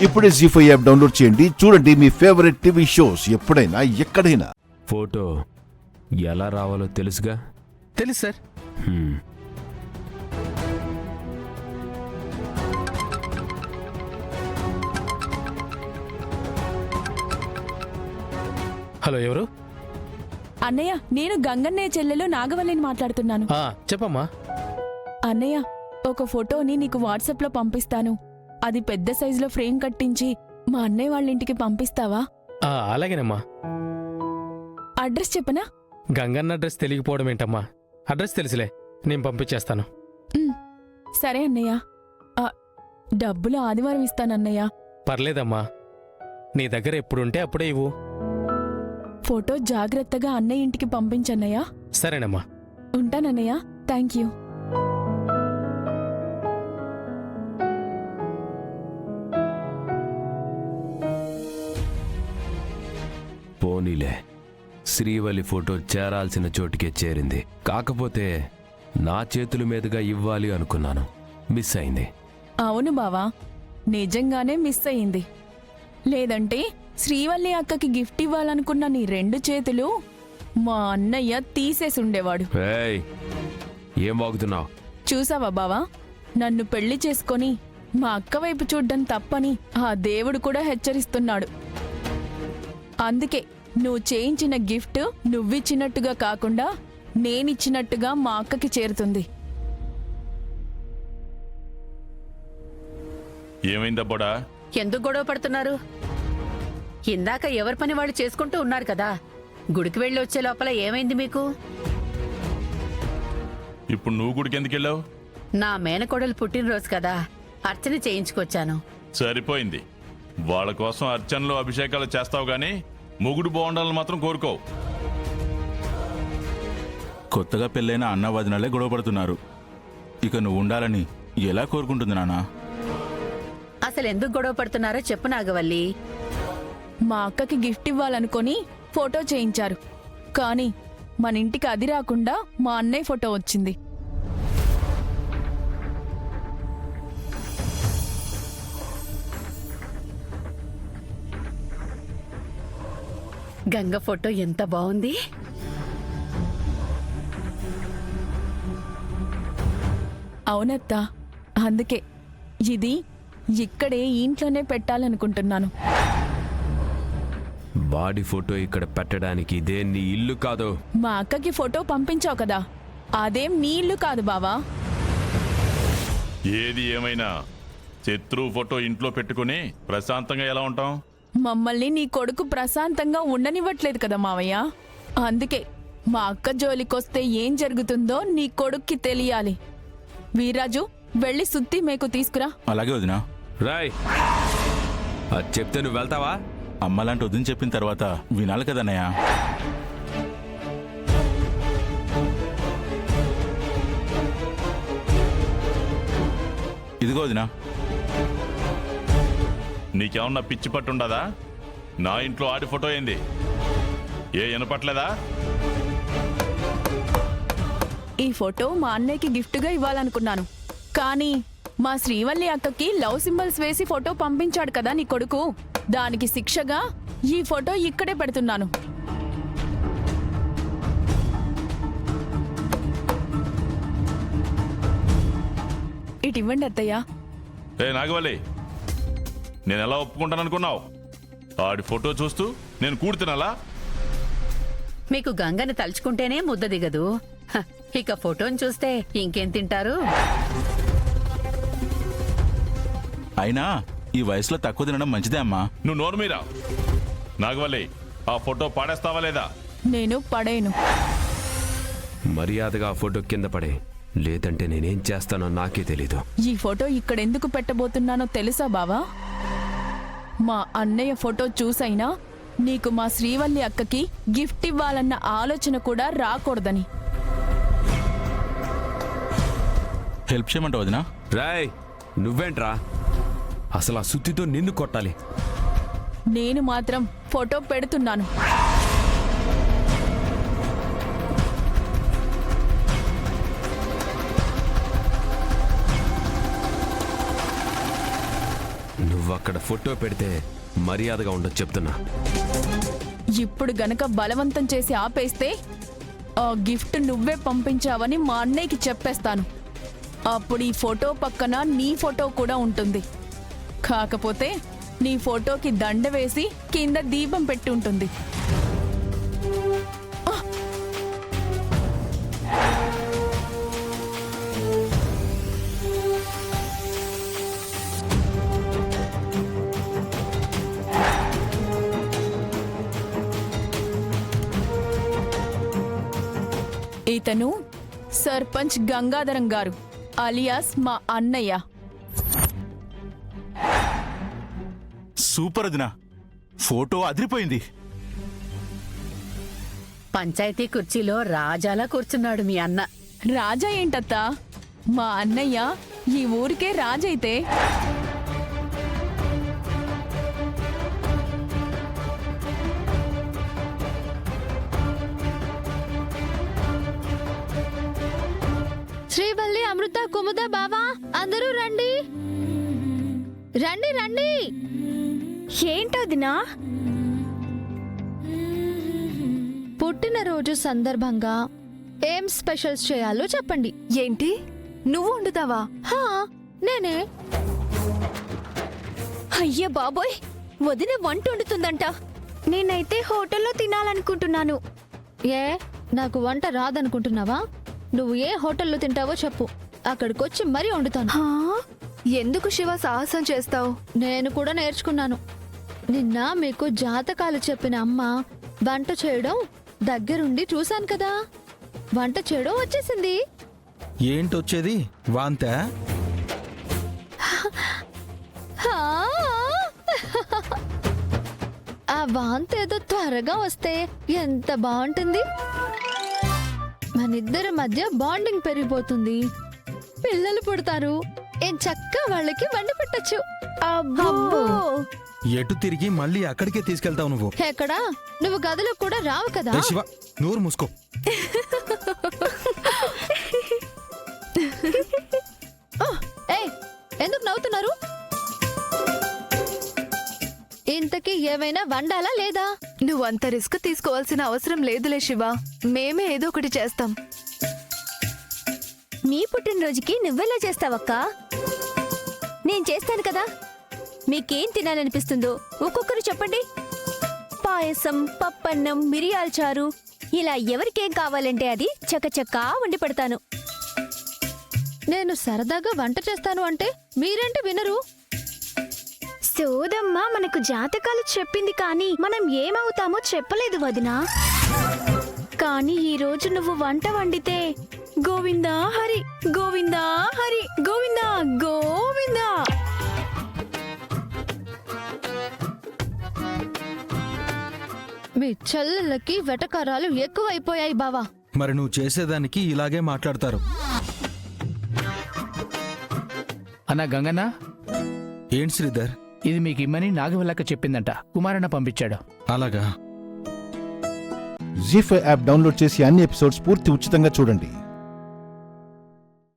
ఇప్పుడే జీ5 app download చేయండి. చూడండి మీ ఫేవరెట్ టీవీ షోస్ ఎప్పుడైనా ఎక్కడైనా. ఫోటో ఎలా రావాలో తెలుసుగా? తెలుసు సార్. హలో, ఎవరు? అన్నయ్య, నేను గంగన్నయ్య చెల్లెలు నాగవల్లిని మాట్లాడుతున్నాను. చెప్పమ్మా. అన్నయ్య, ఒక ఫోటోని నీకు వాట్సాప్లో పంపిస్తాను. అది పెద్ద సైజులో ఫ్రేమ్ కట్టించి మా అన్నయ్య వాళ్ళ ఇంటికి పంపిస్తావా? అలాగేనమ్మా. అడ్రస్ చెప్పనా? గంగన్న అడ్రస్ తెలియకపోవడం ఏంటమ్మా? అడ్రస్ తెలుసులే, నేను పంపించేస్తాను. సరే అన్నయ్య. డబ్బులు ఆదివారం ఇస్తానన్నయ్య. పర్లేదమ్మా, నీ దగ్గర ఎప్పుడుంటే అప్పుడే ఇవ్వు. ఫోటో జాగ్రత్తగా అన్నయ్య ఇంటికి పంపించన్నయ్య. సరేనమ్మా. ఉంటానన్నయ్య. Thank you. పోనీలే, శ్రీవల్లి ఫోటో చేరాల్సిన చోటుకే చేరింది. కాకపోతే నా చేతుల మీదుగా ఇవ్వాలి అనుకున్నాను, మిస్ అయింది. అవును బావా, నిజంగానే మిస్ అయింది. లేదంటే శ్రీవల్లి అక్కకి గిఫ్ట్ ఇవ్వాలనుకున్న నీ 2 చేతులు మా అన్నయ్య తీసేసుండేవాడు. ఏయ్, ఏం వాగుతున్నావు? చూసావా బావా, నన్ను పెళ్లి చేసుకొని మా అక్క వైపు చూడ్డం తప్పని ఆ దేవుడు కూడా హెచ్చరిస్తున్నాడు. అందుకే నువ్వు చేయించిన గిఫ్ట్ నువ్విచ్చినట్టుగా కాకుండా నేనిచ్చినట్టుగా మా అక్కకి చేరుతుంది. ఏమైందబ్బోడా? ఎందుకు గొడవ పడుతున్నారు? ఇందాక ఎవరి పని వాళ్ళు చేసుకుంటూ ఉన్నారు కదా. గుడికి వెళ్ళి వచ్చే లోపల ఏమైంది మీకు? ఇప్పుడు నువ్వు గుడికి ఎందుకు వెళ్ళావు? నా మేనకోడలు పుట్టినరోజు కదా, అర్చన చేయించుకొచ్చాను. సరిపోయింది. వాళ్ళ కోసం అర్చనలు అభిషేకాలు చేస్తావు గాని మొగుడు బాగుండాలని మాత్రం కోరుకోవు. కొత్తగా పెళ్ళైన అన్న వదినలే గొడవపడుతున్నారు. ఇక నువ్వు ఉండాలని ఎలా కోరుకుంటుంది నాన్న? అసలు ఎందుకు గొడవ పడుతున్నారో చెప్పు నాగవల్లి. మా అక్కకి గిఫ్ట్ ఇవ్వాలనుకొని ఫోటో చేయించారు. కానీ మన ఇంటికి అది రాకుండా మా అన్నయ్య ఫోటో వచ్చింది. గంగ ఫోటో ఎంత బాగుంది. అవునత్తా, అందుకే ఇది ఇక్కడే ఇంట్లోనే పెట్టాలనుకుంటున్నాను. బాడీ ఫోటో ఇక్కడ పెట్టడానికి ఇదే నీ ఇల్లు కాదు. మా అక్కకి ఫోటో పంపించావు కదా, అదేం నీ ఇల్లు కాదు బావా. ఏది ఏమైనా శత్రువు ఫోటో ఇంట్లో పెట్టుకుని ప్రశాంతంగా ఎలా ఉంటాం? మమ్మల్ని నీ కొడుకు ప్రశాంతంగా ఉండనివ్వట్లేదు కదా మావయ్య. అందుకే మా అక్క జోలికొస్తే ఏం జరుగుతుందో నీ కొడుక్కి తెలియాలి. వీర్రాజు, వెళ్ళి సుత్తి మేకు తీసుకురా. అలాగే వదినా. రాయ్, అది చెప్తే నువ్వు వెళ్తావా? అమ్మలాంటి వదిన చెప్పిన తర్వాత వినాలి కదన్నయ్య. ఇదిగో వదినా. నీకేమన్నా పిచ్చి పట్టుండదా? నా ఇంట్లో ఆడి ఫోటో ఏంది? ఏ వినపట్లేదా? ఈ ఫోటో మా అన్నయ్యకి గిఫ్ట్గా ఇవ్వాలనుకున్నాను. కానీ మా శ్రీవల్లి అక్కకి లవ్ సింబల్స్ వేసి ఫోటో పంపించాడు కదా నీ కొడుకు. దానికి శిక్షగా ఈ ఫోటో ఇక్కడే పెడుతున్నాను. ఇటివ్వండి అత్తయ్య. ఏ నాగవల్లి, నేను ఎలా ఒప్పుకుంటాను అనుకున్నావు? ఆడి ఫోటో చూస్తూ నేను కూడుతున్నాలా? మీకు గంగని తలుచుకుంటేనే ముద్ద దిగదు. ఇక ఫోటోని చూస్తే ఇంకేం తింటారు? అయినా ఈ వయసులో తక్కువ తినడం మంచిదే అమ్మా. నువ్వు నోరు మీరా. నాగవల్లి, ఆ ఫోటో పాడేస్తావా లేదా? నేను పడేను. మర్యాదగా ఆ ఫోటో కింద పడే, లేదంటే నేనేం చేస్తానో నాకే తెలీదు. ఈ ఫోటో ఇక్కడెందుకు పెట్టబోతున్నానో తెలుసా బావా? మా అన్నయ్య ఫోటో చూసైనా నీకు మా శ్రీవల్లి అక్కకి గిఫ్ట్ ఇవ్వాలన్న ఆలోచన కూడా రాకూడదని. హెల్ప్ చేయమంటావు వదినా? రాయ్, నువ్వేంట్రా? అసలు ఆ సుత్తితో నిన్ను కొట్టాలి. నేను మాత్రం ఫోటో పెడుతున్నాను. అక్కడ ఫోటో పెడితే మర్యాదగా ఉండదు చెప్తున్నా. ఇప్పుడు గనక బలవంతం చేసి ఆపేస్తే ఆ గిఫ్ట్ నువ్వే పంపించావని మా అన్నయ్యకి చెప్పేస్తాను. అప్పుడు ఈ ఫోటో పక్కన నీ ఫోటో కూడా ఉంటుంది. కాకపోతే నీ ఫోటోకి దండ వేసి కింద దీపం పెట్టి ఉంటుంది. ఇతను సర్పంచ్ గంగాధరం గారు అలియాస్ మా అన్నయ్య. సూపర్ వదినా, ఫోటో అదిరిపోయింది. పంచాయతీ కుర్చీలో రాజాలా కూర్చున్నాడు మీ అన్న. రాజా ఏంటత్తా? మా అన్నయ్య ఈ ఊరికే రాజైతే శ్రీవల్లి, అమృత, కుముద, బావా అందరూ రండి రండి రండి. ఏంటదినా? పుట్టినరోజు సందర్భంగా ఏం స్పెషల్స్ చేయాలో చెప్పండి. ఏంటి, నువ్వు వండుతావా? హా, నేనే. అయ్య బాబోయ్, వదిన వంట వండుతుందంట. నేనైతే హోటల్లో తినాలనుకుంటున్నాను. ఏ, నాకు వంట రాదనుకుంటున్నావా? నువ్వు ఏ హోటల్లో తింటావో చెప్పు, అక్కడికొచ్చి మరీ వండుతాను. హా? ఎందుకు శివ సాహసం చేస్తావు? నేను కూడా నేర్చుకున్నాను. నిన్న మీకు జాతకాలు చెప్పిన అమ్మ వంట చేయడం దగ్గరుండి చూశాను కదా. వంట చేయడం వచ్చేసింది. ఏంటొచ్చేది? వాంతా? హా! ఆ వాంతి ఏదో త్వరగా వస్తే ఎంత బాగుంటుంది. మనిద్దరి మధ్య బాండింగ్ పెరిగిపోతుంది, పిల్లలు పుడతారు, ఏం చక్క వాళ్ళకి వండి పెట్టచ్చు. అబ్బో, ఎటు తిరిగి మళ్ళీ అక్కడికే తీసుకెళ్తావు నువ్వు? ఎక్కడా? నువ్వు గదిలో కూడా రావు కదా. ఏ శివ, నోరు మూసుకో. ఏయ్, ఎందుకు నవ్వుతున్నారు? ఇంతకీ ఏమైనా వండాలా లేదా? నువ్వంత రిస్క్ తీసుకోవాల్సిన అవసరం లేదులే శివ, మేమే ఏదో ఒకటి చేస్తాం. నీ పుట్టినరోజుకి నువ్వెలా చేస్తావక్కా? నేను చేస్తాను కదా. మీకేం తినాలనిపిస్తుందో ఒక్కొక్కరు చెప్పండి. పాయసం, పప్పన్నం, మిరియాల చారు, ఇలా ఎవరికేం కావాలంటే అది చకచకా వండి పెడతాను. నేను సరదాగా వంట చేస్తాను అంటే మీరేంటి వినరు? సోదమ్మ మనకు జాతకాలు చెప్పింది కానీ మనం ఏమవుతామో చెప్పలేదు వదినా. కానీ ఈ రోజు నువ్వు వంట వండితే గోవిందా హరి, గోవిందా హరి, గోవిందా గోవిందా. మీ చెల్లెళ్ళకి వెటకారాలు ఎక్కువైపోయాయి బావా. మరి నువ్వు చేసేదానికి ఇలాగే మాట్లాడతారు. అన్నా గంగన్న, ఏంటి శ్రీధర్? ఇది మీకు ఇమ్మని నాగవల్లక్క చెప్పిందంట. కుమారన్న పంపించాడు. అలాగా? జీ5 యాప్ డౌన్లోడ్ చేసి అన్ని ఎపిసోడ్స్ పూర్తి ఉచితంగా చూడండి.